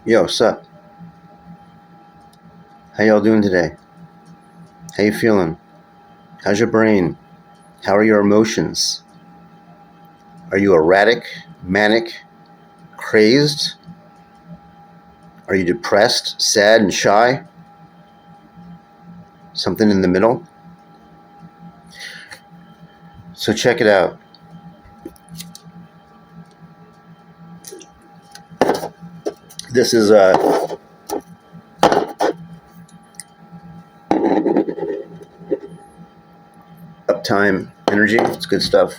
Yo, what's up? How y'all doing today? How you feeling? How's your brain? How are your emotions? Are you erratic, manic, crazed? Are you depressed, sad, and shy? Something in the middle? So check it out. This is Uptime Energy. It's good stuff.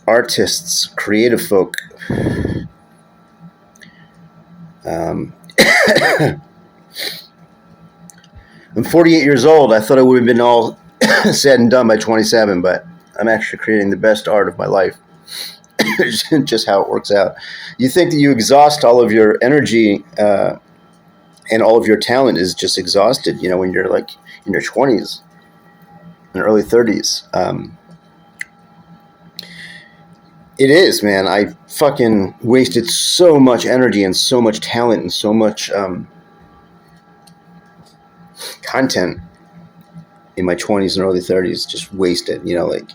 Artists, creative folk. I'm 48 years old. I thought I would have been all said and done by 27, but I'm actually creating the best art of my life. Just how it works out. You think that you exhaust all of your energy and all of your talent is just exhausted, when you're like in your 20s and early 30s. It is, man. I fucking wasted so much energy and so much talent and so much content in my 20s and early 30s, just wasted, like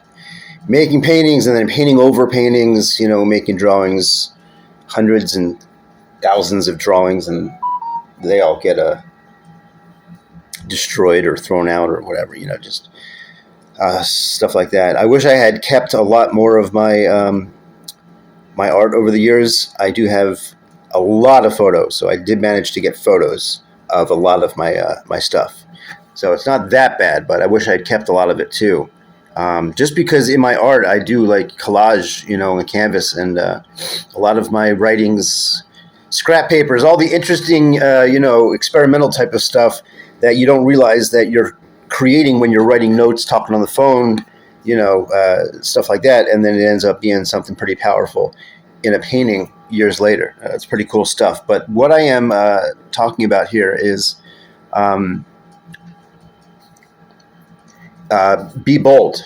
making paintings and then painting over paintings, making drawings, hundreds and thousands of drawings, and they all get destroyed or thrown out or whatever, just stuff like that. I wish I had kept a lot more of my my art over the years. I do have a lot of photos, so I did manage to get photos of a lot of my stuff. So it's not that bad, but I wish I had kept a lot of it too. Just because in my art I do like collage, on canvas, and a lot of my writings, scrap papers, all the interesting, experimental type of stuff that you don't realize that you're creating when you're writing notes, talking on the phone, stuff like that, and then it ends up being something pretty powerful in a painting years later. It's pretty cool stuff. But what I am talking about here is be bold.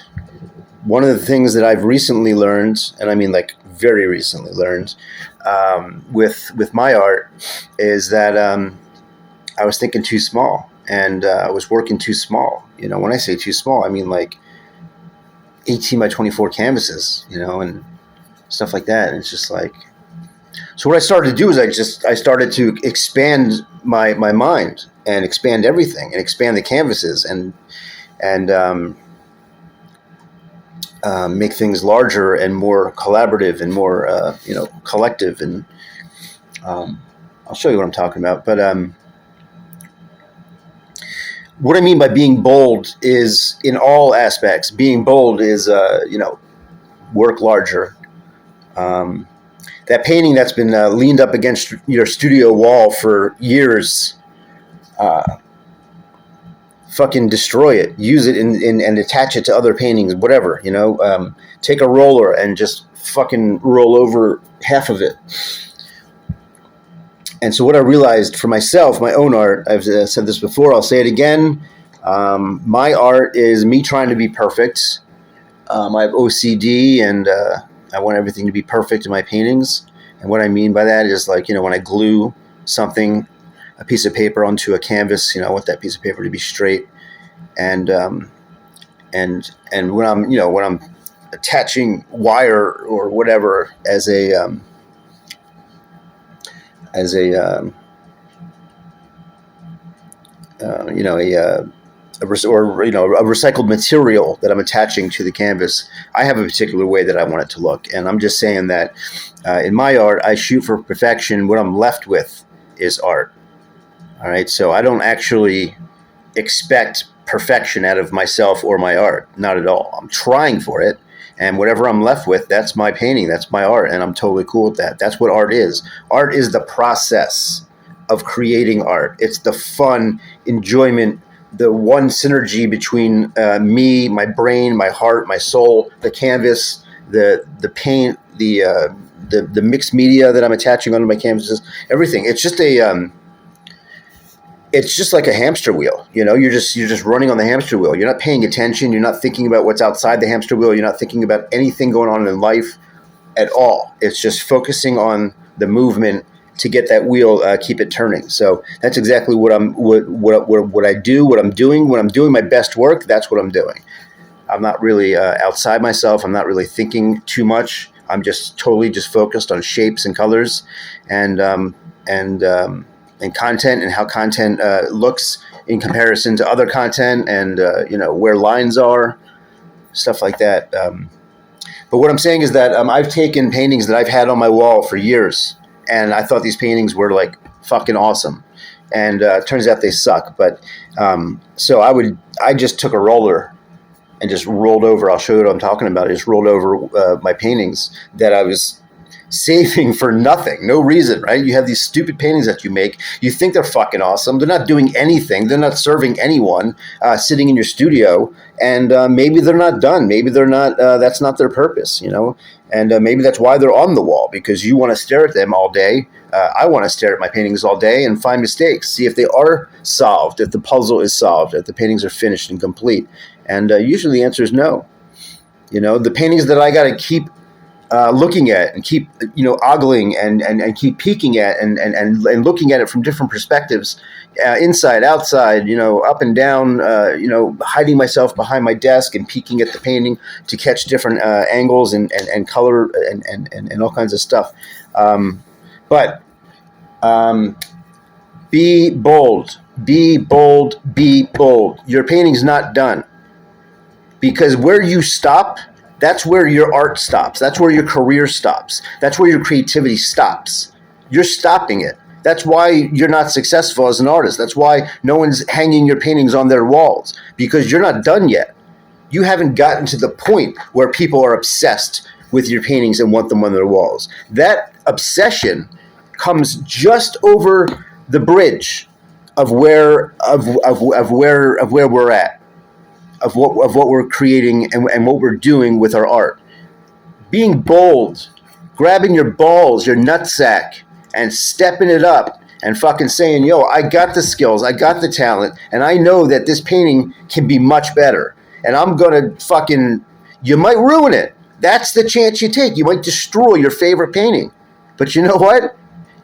One of the things that I've recently learned, and I mean like very recently learned, with my art, is that I was thinking too small, and I was working too small. When I say too small, I mean like 18 by 24 canvases, and stuff like that. And it's just like, so what I started to do is I started to expand my mind and expand everything and expand the canvases and make things larger and more collaborative and more, collective. And I'll show you what I'm talking about. But what I mean by being bold is in all aspects. Being bold is, work larger. That painting that's been leaned up against your studio wall for years, fucking destroy it. Use it and attach it to other paintings, whatever, take a roller and just fucking roll over half of it. And so what I realized for myself, my own art, I've said this before, I'll say it again. My art is me trying to be perfect. I have OCD, and I want everything to be perfect in my paintings. And what I mean by that is like, when I glue something, a piece of paper onto a canvas, I want that piece of paper to be straight. And when I'm attaching wire or whatever as a recycled material that I'm attaching to the canvas, I have a particular way that I want it to look. And I'm just saying that in my art, I shoot for perfection. What I'm left with is art. All right. So I don't actually expect perfection out of myself or my art. Not at all. I'm trying for it. And whatever I'm left with, that's my painting. That's my art. And I'm totally cool with that. That's what art is. Art is the process of creating art. It's the fun, enjoyment, the one synergy between me, my brain, my heart, my soul, the canvas, the paint, the mixed media that I'm attaching onto my canvases, everything. It's just like a hamster wheel. You're just running on the hamster wheel. You're not paying attention. You're not thinking about what's outside the hamster wheel. You're not thinking about anything going on in life at all. It's just focusing on the movement to get that wheel, keep it turning. So that's exactly what I do. What I'm doing when I'm doing my best work. That's what I'm doing. I'm not really outside myself. I'm not really thinking too much. I'm just totally just focused on shapes and colors, and content, and how content looks in comparison to other content, and where lines are, stuff like that. But what I'm saying is that I've taken paintings that I've had on my wall for years, and I thought these paintings were like fucking awesome, and turns out they suck. But so I just took a roller and just rolled over. I'll show you what I'm talking about. I just rolled over my paintings that I was saving for nothing, no reason, right? You have these stupid paintings that you make. You think they're fucking awesome. They're not doing anything. They're not serving anyone, sitting in your studio. And maybe they're not done. Maybe they're not, that's not their purpose, And maybe that's why they're on the wall, because you want to stare at them all day. I want to stare at my paintings all day and find mistakes, see if they are solved, if the puzzle is solved, if the paintings are finished and complete. And usually the answer is no. The paintings that I got to keep looking at and keep ogling and keep peeking at and looking at it from different perspectives, inside, outside, up and down, hiding myself behind my desk and peeking at the painting to catch different angles and color and all kinds of stuff. But be bold, be bold, be bold. Your painting's not done, because where you stop, that's where your art stops. That's where your career stops. That's where your creativity stops. You're stopping it. That's why you're not successful as an artist. That's why no one's hanging your paintings on their walls, because you're not done yet. You haven't gotten to the point where people are obsessed with your paintings and want them on their walls. That obsession comes just over the bridge of where we're at. Of what we're creating and what we're doing with our art. Being bold, grabbing your balls, your nutsack, and stepping it up and fucking saying, yo, I got the skills, I got the talent, and I know that this painting can be much better. And I'm gonna you might ruin it. That's the chance you take. You might destroy your favorite painting. But you know what?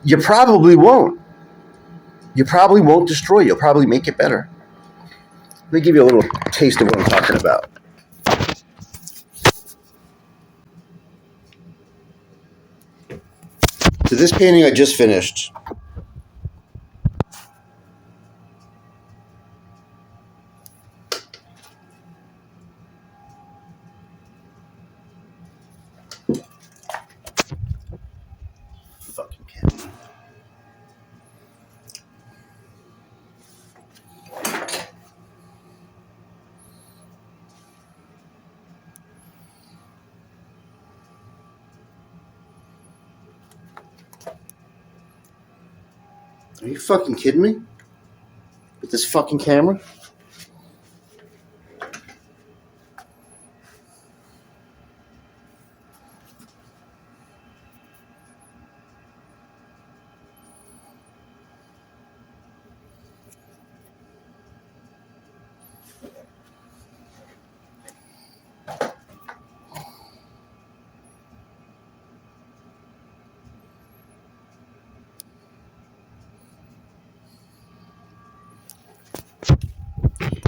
You probably won't. You probably won't destroy it. You'll probably make it better. Let me give you a little taste of what I'm talking about. So this painting I just finished. Fucking camera. Are you fucking kidding me? With this fucking camera?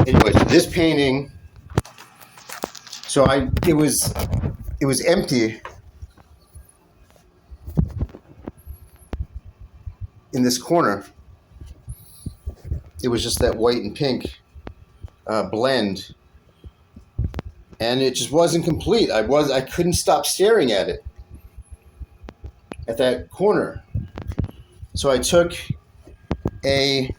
Anyway, so this painting, it was empty in this corner. It was just that white and pink blend, and it just wasn't complete. I couldn't stop staring at it, at that corner. So I took a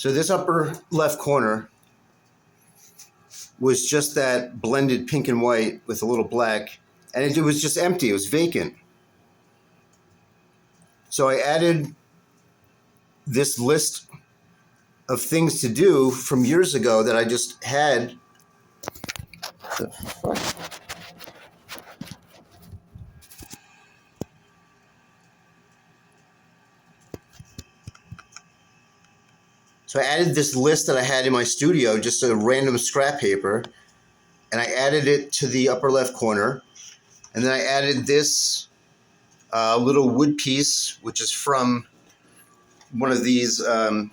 So this upper left corner was just that blended pink and white with a little black, and it was just empty. It was vacant. So I added this list of things to do from years ago that I just had. The fuck? So I added this list that I had in my studio, just a random scrap paper, and I added it to the upper left corner. And then I added this little wood piece, which is from one of these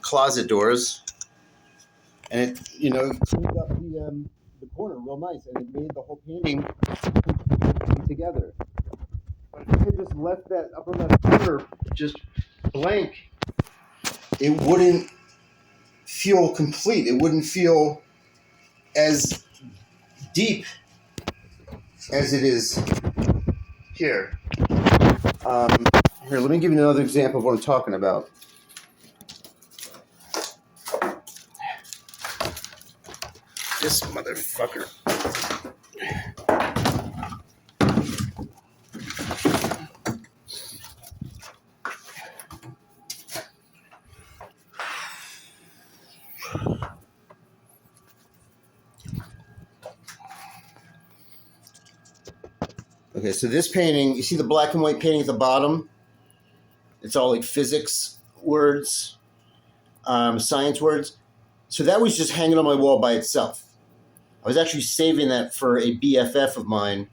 closet doors. And it, cleaned up the corner real nice, and it made the whole painting together. But if I had just left that upper left corner just blank, it wouldn't feel complete. It wouldn't feel as deep as it is here. Here, let me give you another example of what I'm talking about. This motherfucker. Okay, so this painting, you see the black and white painting at the bottom? It's all like physics words, science words. So that was just hanging on my wall by itself. I was actually saving that for a BFF of mine.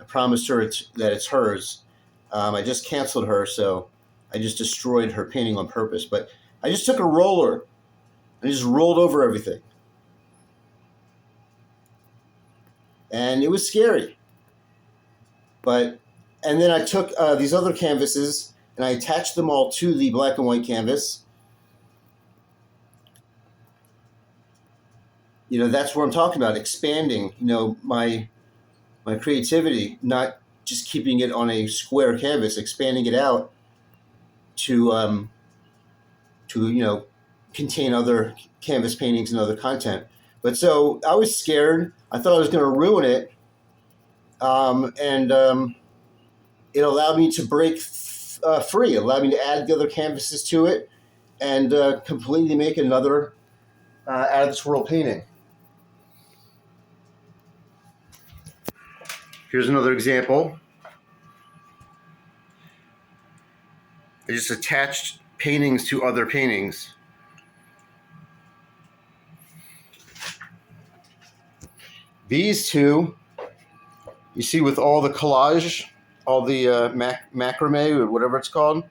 I promised her that it's hers. I just canceled her, so I just destroyed her painting on purpose. But I just took a roller and just rolled over everything. And it was scary. And then I took these other canvases and I attached them all to the black and white canvas. That's what I'm talking about, expanding, my creativity, not just keeping it on a square canvas, expanding it out to contain other canvas paintings and other content. But so I was scared. I thought I was going to ruin it. It allowed me to break free. It allowed me to add the other canvases to it and completely make another out of this world painting. Here's another example. I just attached paintings to other paintings. These two, you see with all the collage, all the macrame or whatever it's called,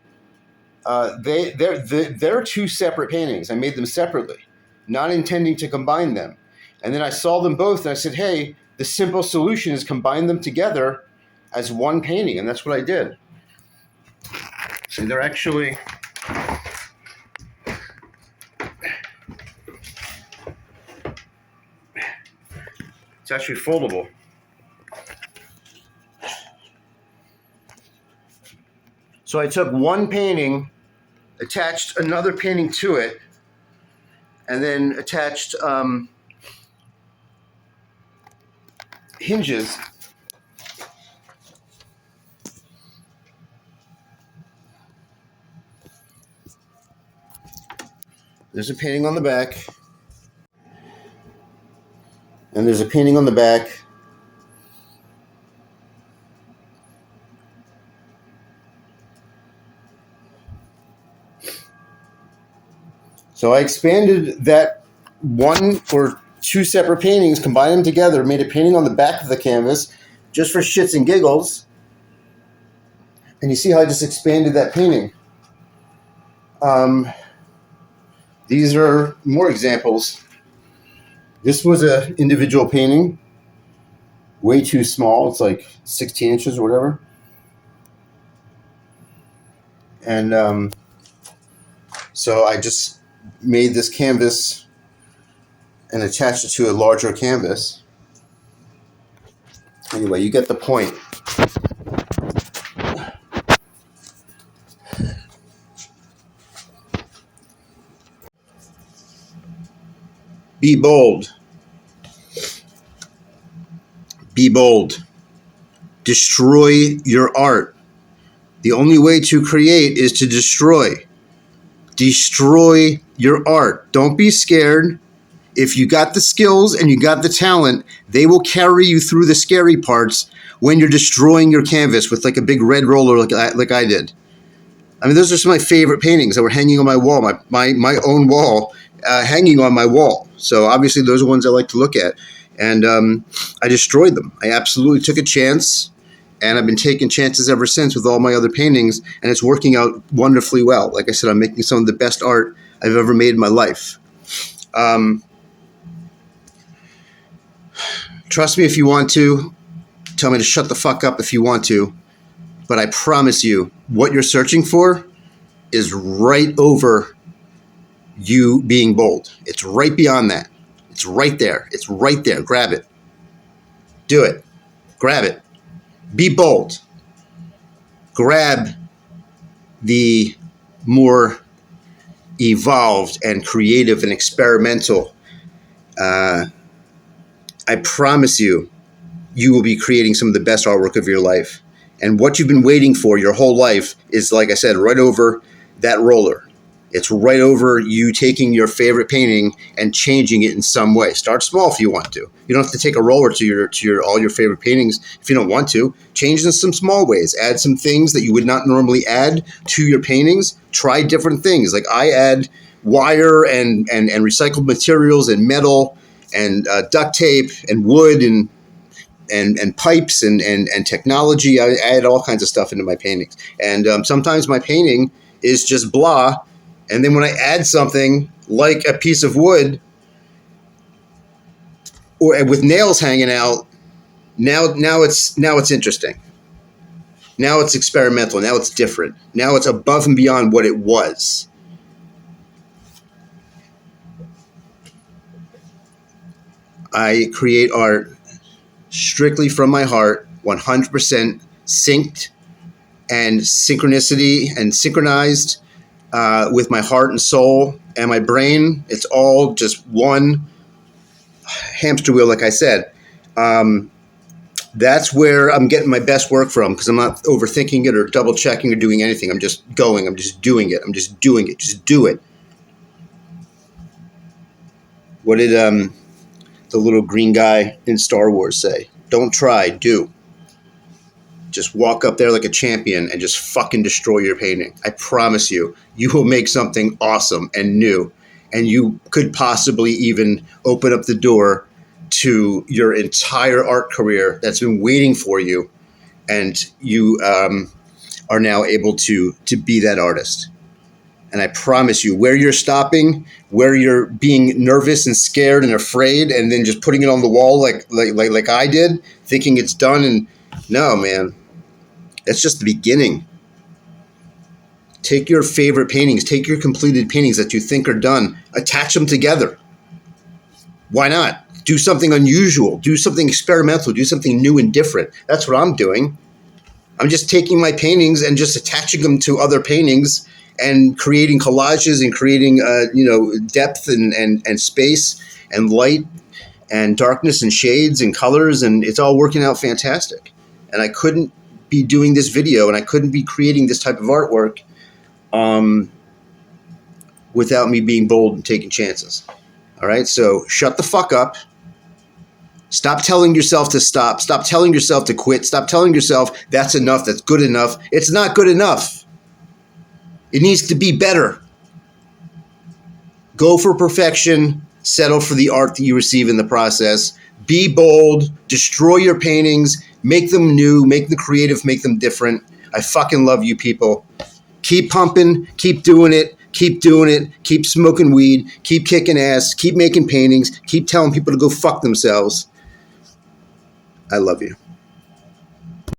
they're two separate paintings. I made them separately, not intending to combine them. And then I saw them both and I said, hey, the simple solution is combine them together as one painting. And that's what I did. And they're actually, it's actually foldable. So I took one painting, attached another painting to it, and then attached hinges. There's a painting on the back, and there's a painting on the back. So I expanded that one or two separate paintings, combined them together, made a painting on the back of the canvas just for shits and giggles. And you see how I just expanded that painting. These are more examples. This was an individual painting, way too small. It's like 16 inches or whatever. And so I just made this canvas and attached it to a larger canvas. Anyway, you get the point. Be bold. Be bold. Destroy your art. The only way to create is to destroy. Destroy your art. Don't be scared. If you got the skills and you got the talent, they will carry you through the scary parts when you're destroying your canvas with like a big red roller like I did. I mean, those are some of my favorite paintings that were hanging on my wall, my own wall, hanging on my wall. So obviously those are ones I like to look at. And I destroyed them. I absolutely took a chance, and I've been taking chances ever since with all my other paintings, and it's working out wonderfully well. Like I said, I'm making some of the best art I've ever made in my life. Trust me if you want to. Tell me to shut the fuck up if you want to. But I promise you, what you're searching for is right over you being bold. It's right beyond that. It's right there. It's right there. Grab it. Do it. Grab it. Be bold. Grab the more evolved and creative and experimental. I promise you, you will be creating some of the best artwork of your life. And what you've been waiting for your whole life is, like I said, right over that roller. It's right over you taking your favorite painting and changing it in some way. Start small if you want to. You don't have to take a roller to your all your favorite paintings if you don't want to. Change in some small ways. Add some things that you would not normally add to your paintings. Try different things. Like I add wire and recycled materials and metal and duct tape and wood and pipes and technology. I add all kinds of stuff into my paintings. And sometimes my painting is just blah. And then when I add something like a piece of wood or with nails hanging out, now it's interesting. Now it's experimental. Now it's different. Now it's above and beyond what it was. I create art strictly from my heart, 100% synced and synchronicity and synchronized with my heart and soul and my brain. It's all just one hamster wheel, like I said. That's where I'm getting my best work from, because I'm not overthinking it or double checking or doing anything. I'm just going. I'm just doing it. I'm just doing it. Just do it. What did the little green guy in Star Wars say? Don't try, do. Just walk up there like a champion and just fucking destroy your painting. I promise you, you will make something awesome and new. And you could possibly even open up the door to your entire art career that's been waiting for you. And you are now able to be that artist. And I promise you, where you're stopping, where you're being nervous and scared and afraid, and then just putting it on the wall like I did, thinking it's done. And no, man, that's just the beginning. Take your favorite paintings, take your completed paintings that you think are done, attach them together. Why not? Do something unusual, do something experimental, do something new and different. That's what I'm doing. I'm just taking my paintings and just attaching them to other paintings and creating collages and creating, depth and space and light and darkness and shades and colors. And it's all working out fantastic. And I couldn't be doing this video and I couldn't be creating this type of artwork without me being bold and taking chances. All right. So shut the fuck up. Stop telling yourself to stop. Stop telling yourself to quit. Stop telling yourself that's enough. That's good enough. It's not good enough. It needs to be better. Go for perfection. Settle for the art that you receive in the process. Be bold. Destroy your paintings. Make them new. Make them creative. Make them different. I fucking love you people. Keep pumping. Keep doing it. Keep doing it. Keep smoking weed. Keep kicking ass. Keep making paintings. Keep telling people to go fuck themselves. I love you.